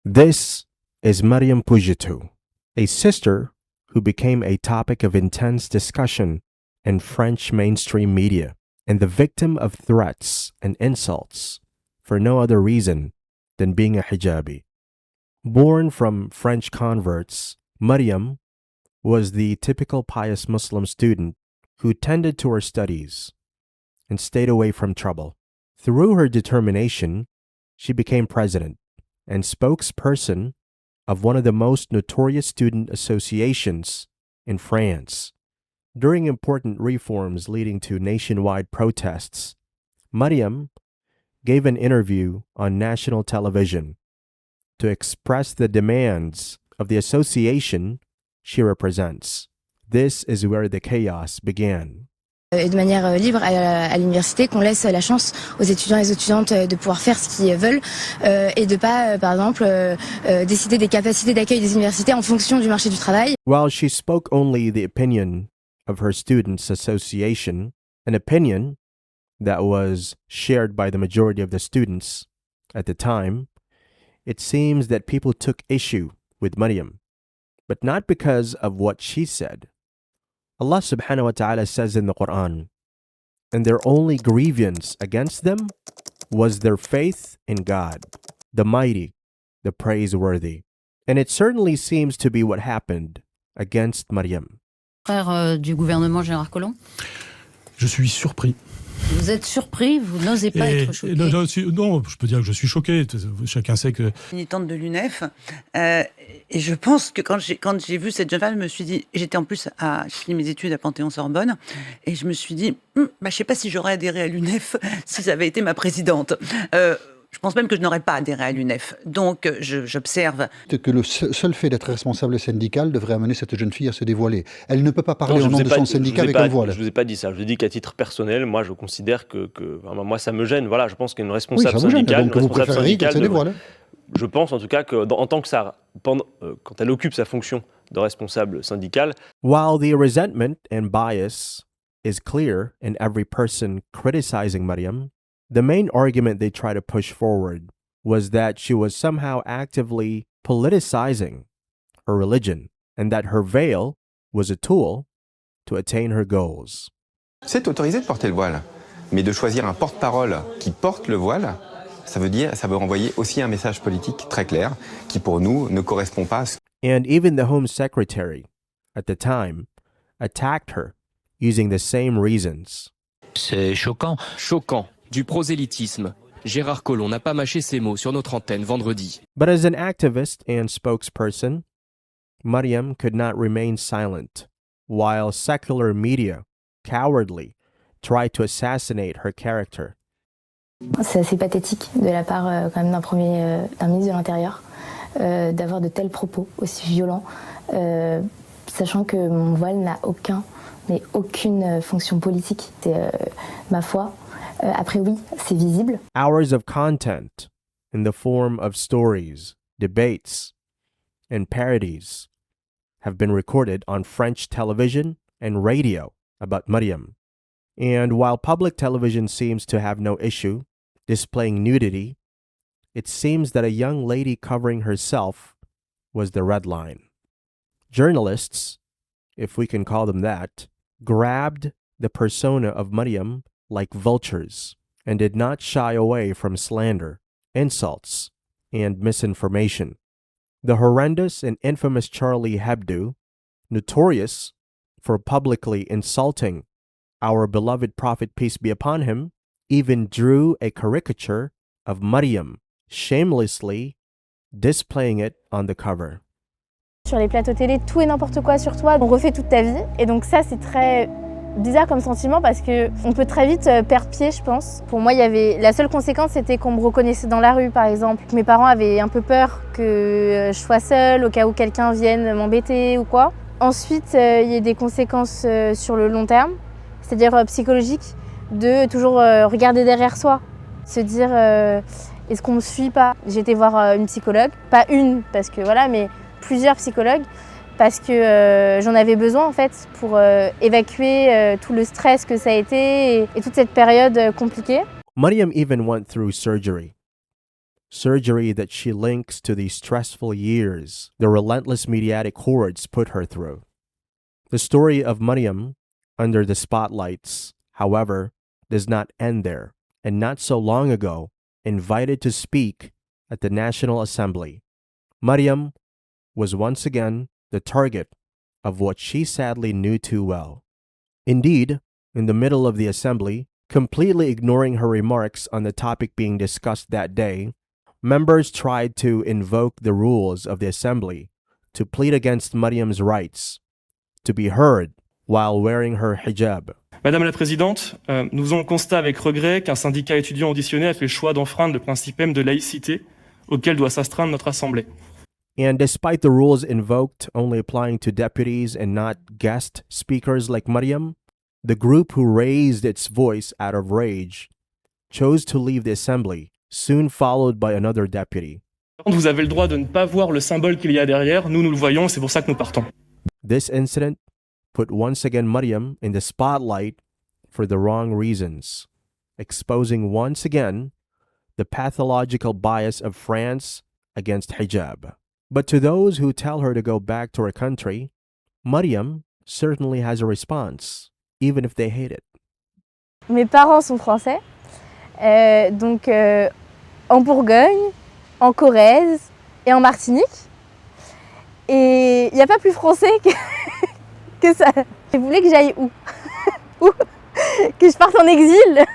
This is Maryam Pougetoux, a sister who became a topic of intense discussion in French mainstream media and the victim of threats and insults for no other reason than being a hijabi. Born from French converts, Maryam was the typical pious Muslim student who tended to her studies and stayed away from trouble. Through her determination, she became president and spokesperson of one of the most notorious student associations in France. During important reforms leading to nationwide protests, Maryam gave an interview on national television to express the demands of the association she represents. This is where the chaos began. Et de manière libre à l'université, qu'on laisse la chance aux étudiants et aux étudiantes de pouvoir faire ce qu'ils veulent et de pas, par exemple, décider des capacités d'accueil des universités en fonction du marché du travail. While she spoke only the opinion of her students' association, an opinion that was shared by the majority of the students at the time, it seems that people took issue with Maryam, but not because of what she said. Allah subhanahu wa ta'ala says in the Quran, and their only grievance against them was their faith in God, the mighty, the praiseworthy. And it certainly seems to be what happened against Maryam. Frère du gouvernement Gérard Collomb. Je suis surpris. Vous êtes surpris, vous n'osez pas être choqué. Non, je peux dire que je suis choqué. Chacun sait que... Militante de l'UNEF. Et je pense que quand j'ai vu cette jeune femme, je me suis dit... J'étais en plus à finir mes études à Panthéon-Sorbonne. Et je me suis dit, je ne sais pas si j'aurais adhéré à l'UNEF si ça avait été ma présidente. Je pense même que je n'aurais pas adhéré à l'UNEF. Donc, j'observe... Que le seul fait d'être responsable syndical devrait amener cette jeune fille à se dévoiler. Elle ne peut pas parler au nom de son syndicat avec un voile. Je ne vous ai pas dit ça. Je vous dis qu'à titre personnel, moi, je considère que moi, ça me gêne. Voilà, je pense qu'une responsable syndicale... Donc, vous préférez qu'elle se dévoile. Je pense, en tout cas, qu'en tant que ça... quand elle occupe sa fonction de responsable syndicale... While the resentment and bias is clear in every person criticizing Maryam, the main argument they try to push forward was that she was somehow actively politicizing her religion and that her veil was a tool to attain her goals. C'est autorisé de porter le voile, mais de choisir un porte-parole qui porte le voile, ça veut envoyer aussi un message politique très clair qui pour nous ne correspond pas à ce... And even the Home Secretary at the time attacked her using the same reasons. C'est choquant. Choquant. Du prosélytisme. Gérard Collomb n'a pas mâché ses mots sur notre antenne vendredi. But as an activist and spokesperson, Maryam could not remain silent while secular media cowardly tried to assassinate her character. C'est assez pathétique de la part quand même d'un ministre de l'Intérieur d'avoir de tels propos aussi violents, sachant que mon voile n'a aucune fonction politique. C'est ma foi. Après oui, c'est visible. Hours of content in the form of stories, debates, and parodies have been recorded on French television and radio about Maryam. And while public television seems to have no issue displaying nudity, it seems that a young lady covering herself was the red line. Journalists, if we can call them that, grabbed the persona of Maryam like vultures and did not shy away from slander, insults, and misinformation. The horrendous and infamous Charlie Hebdo, notorious for publicly insulting our beloved Prophet, peace be upon him, even drew a caricature of Maryam, shamelessly displaying it on the cover. Sur les plateaux télé, tout et n'importe quoi sur toi, on refait toute ta vie. Et donc ça, c'est très bizarre comme sentiment parce qu'on peut très vite perdre pied, je pense. Pour moi, la seule conséquence, c'était qu'on me reconnaissait dans la rue, par exemple. Mes parents avaient un peu peur que je sois seule, au cas où quelqu'un vienne m'embêter ou quoi. Ensuite, il y a des conséquences sur le long terme, c'est-à-dire psychologiques, de toujours regarder derrière soi, se dire est-ce qu'on me suit pas. J'ai été voir une psychologue, pas une parce que voilà, mais plusieurs psychologues. Parce que j'en avais besoin en fait pour évacuer tout le stress que ça a été et toute cette période compliquée. Maryam even went through surgery surgery that she links to the stressful years the relentless mediatic hordes put her through. The story of Maryam under the spotlights, however, does not end there, and not so long ago, invited to speak at the National Assembly, Maryam was once again the target of what she sadly knew too well. Indeed, in the middle of the assembly, completely ignoring her remarks on the topic being discussed that day, members tried to invoke the rules of the assembly to plead against Maryam's rights to be heard while wearing her hijab. Madame la Présidente, nous faisons le constat avec regret qu'un syndicat étudiant auditionné a fait le choix d'enfreindre le principe même de laïcité auquel doit s'astreindre notre Assemblée. And despite the rules invoked only applying to deputies and not guest speakers like Maryam, the group who raised its voice out of rage chose to leave the assembly, soon followed by another deputy. Vous avez le droit de ne pas voir le symbole qu'il y a derrière, nous le voyons et c'est pour ça que nous partons. This incident put once again Maryam in the spotlight for the wrong reasons, exposing once again the pathological bias of France against hijab. But to those who tell her to go back to her country, Maryam certainly has a response, even if they hate it. Mes parents sont français, donc en Bourgogne, en Corrèze et en Martinique. Et il n'y a pas plus français que ça. Ils voulaient que j'aille où? Où? Que je parte en exil?